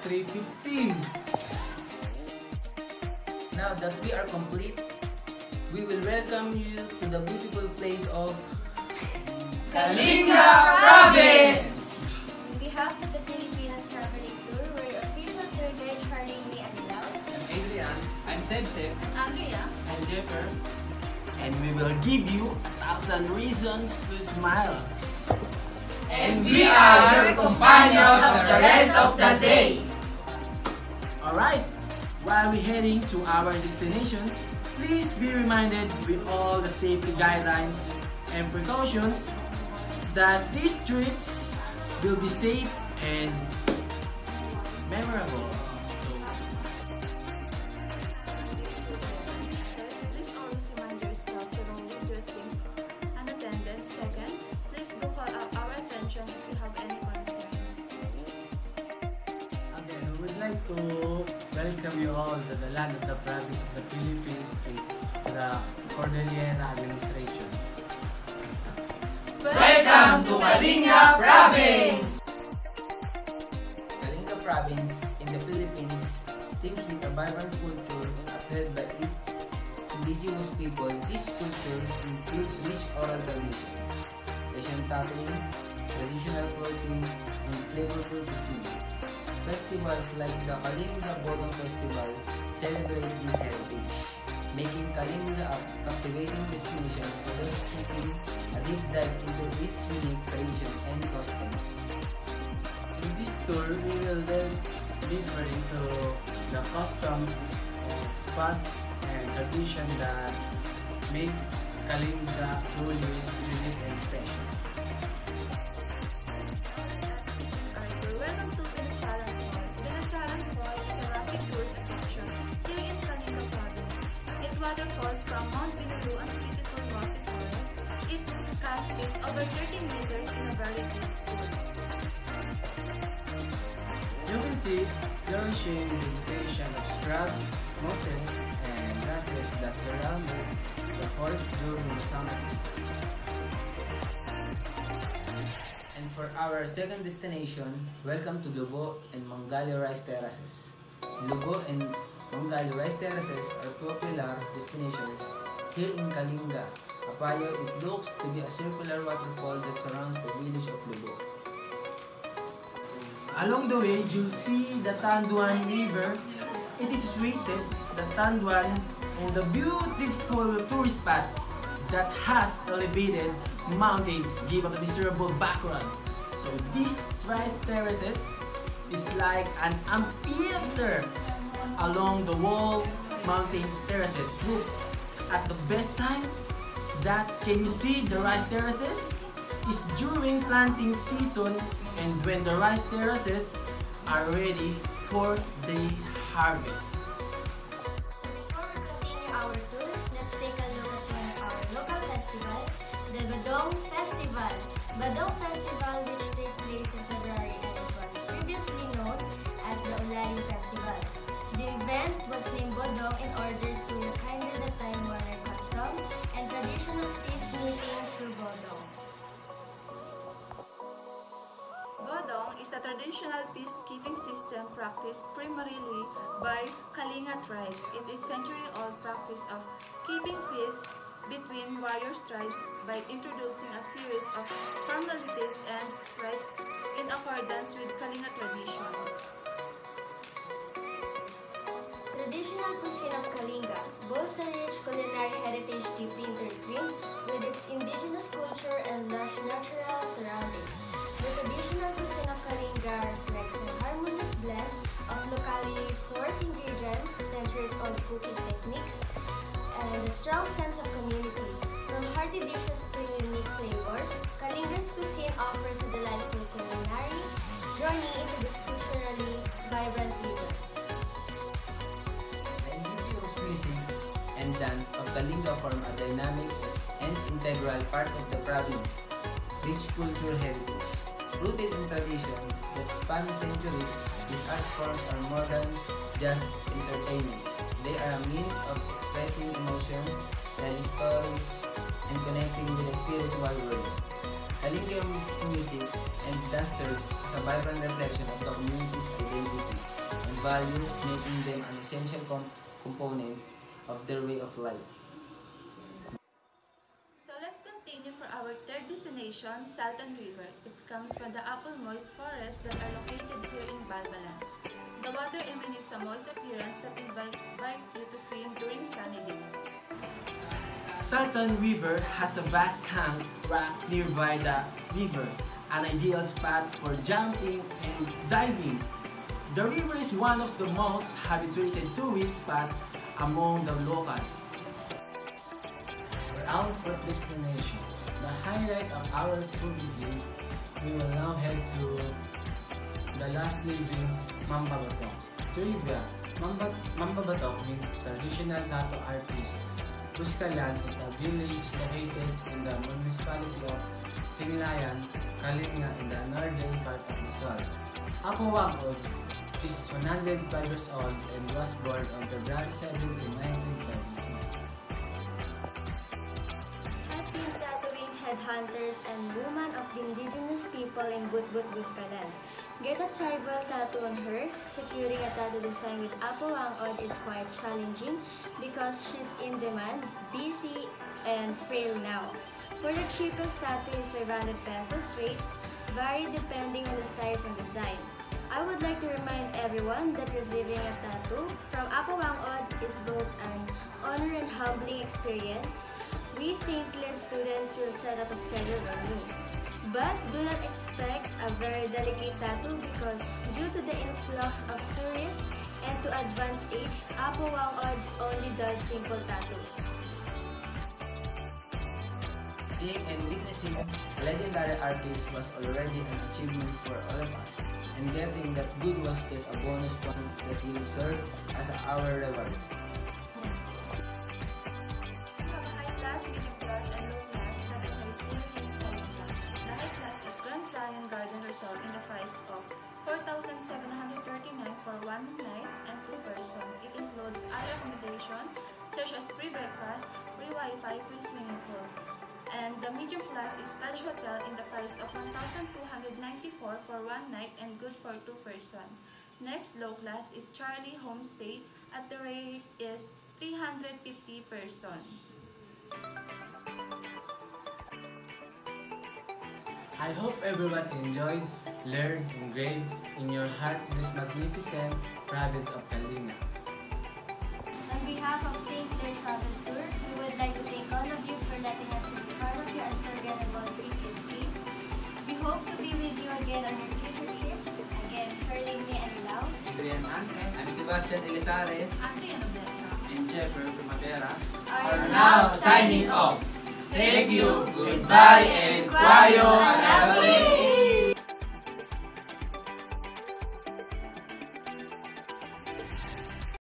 3:15. Now that we are complete, we will welcome you to the beautiful place of Kalinga Province! On behalf of the Filipinas Traveling Tour, we're your official tour guide Charlie Me Anilaw. I'm Adrian. I'm Sebseb. Andrea. I'm Jeffer. And we will give you 1,000 reasons to smile. And we are your companion for the rest of the day. Alright, while we're heading to our destinations, please be reminded with all the safety guidelines and precautions that these trips will be safe and memorable. Please always remind yourself to don't leave your things unattended. Second, please do call our attention if you have any concerns. Again, we would like to welcome you all to the land of the province of the Philippines, to the Cordillera Administration. Welcome to Kalinga Province! Kalinga Province in the Philippines teems with a vibrant culture upheld by its indigenous people. This culture includes rich oral traditions, Asian tattooing, traditional clothing, and flavorful cuisine. Festivals like the Kalinga Bodong Festival celebrate this heritage, making Kalinga a captivating destination for those seeking a deep dive into its unique traditions and customs. In this tour, we will delve deeper into the customs, spots, and traditions that make Kalinga truly unique and special. We're welcome to Binasalan Falls. Binasalan Falls is a rustic tourist attraction here in Kalinga Province. It waterfalls from Mount Binulu and beautiful mossy forest. It cascades over 13 meters in a very deep pool. You can see flourishing vegetation of shrubs, mosses, and grasses that surround the forest during the summer. And for our second destination, welcome to Lubo and Mangali Rice Terraces. Lubo and Mangali Rice Terraces are popular destinations here in Kalinga. Apayo, it looks to be a circular waterfall that surrounds the village of Lubo. Along the way, you'll see the Tanduan River. It is situated, the Tanduan, and the beautiful tourist spot that has elevated mountains give a miserable background. So these rice terraces is like an amphitheater along the wall mountain terraces. Looks at the best time that can you see the rice terraces is during planting season and when the rice terraces are ready for the harvest. Before we continue our tour, let's take a look at our local festival, the Badong Festival. Badong Festival, which takes place in February and it was previously known as the Ulayu Festival. The event was named Bodong in order to rekindle the time-honored custom and tradition of peacemaking through Bodong. Bodong is a traditional peacekeeping system practiced primarily by Kalinga tribes. It is century-old practice of keeping peace between warriors tribes by introducing a series of formalities and rites in accordance with Kalinga traditions. Traditional cuisine of Kalinga boasts a rich culinary heritage deeply intertwined with its indigenous culture and lush natural surroundings. The traditional cuisine of Kalinga reflects a harmonious blend of locally sourced ingredients, centuries-old cooking techniques, and a strong sense of community. From hearty dishes to unique flavors, Kalinga's cuisine offers a delightful culinary journey into this culturally vibrant region. The indigenous music and dance of Kalinga form a dynamic and integral parts of the province, rich cultural heritage. Rooted in traditions that span centuries, these art forms are more than just entertainment. They are a means of expressing emotions, telling stories, and connecting with the spiritual world. Kalinga music and thus serve as a vibrant reflection of the community's identity and values, making them an essential component of their way of life. So let's continue for our third destination, Salton River. It comes from the Apple Moist forests that are located here in Balbalan. The water emanates a moist appearance that invite you to swim during sunny days. Salton River has a vast hang rock nearby the river, an ideal spot for jumping and diving. The river is one of the most habituated tourist spots among the locals. For our fourth destination, the highlight of our tour begins. We will now head to the last living Mambabatok. Trivia: Mambabatok means traditional tattoo artist. Buscalan is a village located in the municipality of Tinglayan, Kalinga in the northern part of Luzon. Apo Wangod is 105 years old and was born on February 7, 1917. Has been tattooing headhunters and women of the indigenous people in Butbut, Buscalan. Get a tribal tattoo on her. Securing a tattoo design with Apo Wangod is quite challenging because she's in demand, busy, and frail now. For the cheapest tattoo is 500 pesos. Rates vary depending on the size and design. I would like to remind everyone that receiving a tattoo from Apo Wangod is both an honor and humbling experience. We St. Clair students will set up a schedule on me. But do not expect a very delicate tattoo because due to the influx of tourists and to advanced age, Apo Wangod only does simple tattoos. Seeing and witnessing a legendary artist was already an achievement for all of us, and getting that good was just a bonus point that will serve as our reward. We have a high class, medium class, and low class that applies daily in Kalinga. The high class is Grand Zion Garden Resort in the price of 4,739 for 1 night and 2 person. It includes other accommodation such as free breakfast, free Wi-Fi, free swimming pool. And the medium class is Taj Hotel in the price of 1,294 for 1 night and good for 2 person. Next low class is Charlie Homestay at the rate is 350 person. I hope everyone enjoyed, learned, and grew in your heart this magnificent province of Kalinga. On behalf of St. Clair Travel Tour, we would like to thank all of you for letting us be part of your unforgettable city escape. We hope to be with you again on your future trips. Again, Shirley, me, and Lau. Adrian Ante, I'm Sebastian Elizares. Andrea Nodesa. And Jeffer Primavera Are Now signing off. Thank you, goodbye, and kwayo halawi!